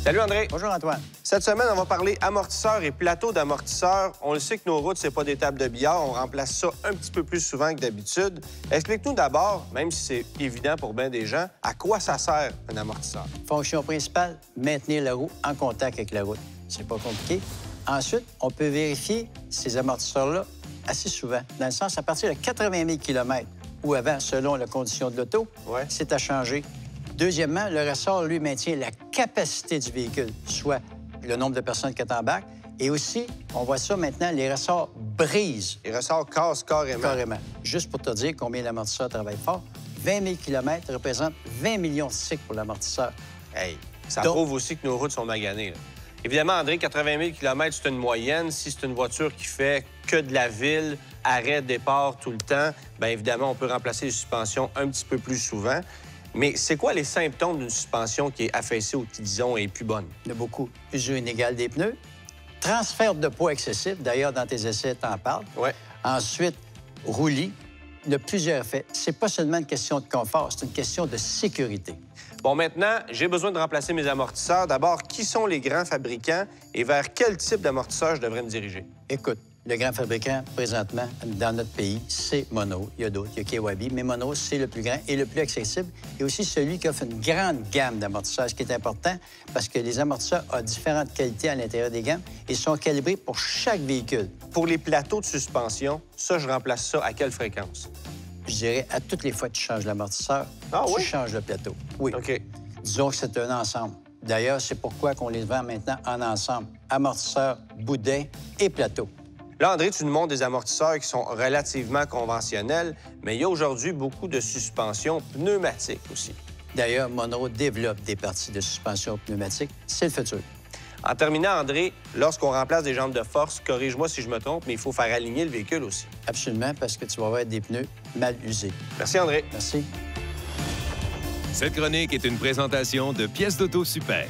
Salut André. Bonjour Antoine. Cette semaine, on va parler amortisseurs et plateaux d'amortisseurs. On le sait que nos routes, c'est pas des tables de billard. On remplace ça un petit peu plus souvent que d'habitude. Explique-nous d'abord, même si c'est évident pour bien des gens, à quoi ça sert un amortisseur? Fonction principale, maintenir la roue en contact avec la route. C'est pas compliqué. Ensuite, on peut vérifier ces amortisseurs-là assez souvent, dans le sens à partir de 80 000 km ou avant, selon la condition de l'auto, c'est à changer. Deuxièmement, le ressort, lui, maintient la capacité du véhicule, soit le nombre de personnes qui embarquent. Et aussi, on voit ça maintenant, les ressorts brisent. Les ressorts cassent carrément. Carrément. Juste pour te dire combien l'amortisseur travaille fort, 20 000 km représente 20 millions de cycles pour l'amortisseur. Hey, ça prouve aussi que nos routes sont maganées, là. Évidemment, André, 80 000 km, c'est une moyenne. Si c'est une voiture qui fait que de la ville, arrêt, départ tout le temps, bien évidemment, on peut remplacer les suspensions un petit peu plus souvent. Mais c'est quoi les symptômes d'une suspension qui est affaissée ou qui, disons, est plus bonne? Il y en a beaucoup. Usure inégale des pneus, transfert de poids excessif. D'ailleurs, dans tes essais, tu en parles. Ouais. Ensuite, roulis. Il y a plusieurs effets. C'est pas seulement une question de confort, c'est une question de sécurité. Bon, maintenant, j'ai besoin de remplacer mes amortisseurs. D'abord, qui sont les grands fabricants et vers quel type d'amortisseur je devrais me diriger? Écoute, le grand fabricant, présentement, dans notre pays, c'est Monod. Il y a d'autres, il y a Kewabi, mais Monod, c'est le plus grand et le plus accessible. Et aussi celui qui offre une grande gamme d'amortisseurs, ce qui est important parce que les amortisseurs ont différentes qualités à l'intérieur des gammes et sont calibrés pour chaque véhicule. Pour les plateaux de suspension, ça, je remplace ça à quelle fréquence? Je dirais, à toutes les fois que tu changes l'amortisseur, tu changes le plateau. Oui. OK. Disons que c'est un ensemble. D'ailleurs, c'est pourquoi qu'on les vend maintenant en ensemble. Amortisseur, boudin et plateau. Là, André, tu nous montres des amortisseurs qui sont relativement conventionnels, mais il y a aujourd'hui beaucoup de suspensions pneumatiques aussi. D'ailleurs, Monod développe des parties de suspension pneumatique. C'est le futur. En terminant, André, lorsqu'on remplace des jambes de force, corrige-moi si je me trompe, mais il faut faire aligner le véhicule aussi. Absolument, parce que tu vas avoir des pneus mal usés. Merci, André. Merci. Cette chronique est une présentation de Pièces d'Auto Super.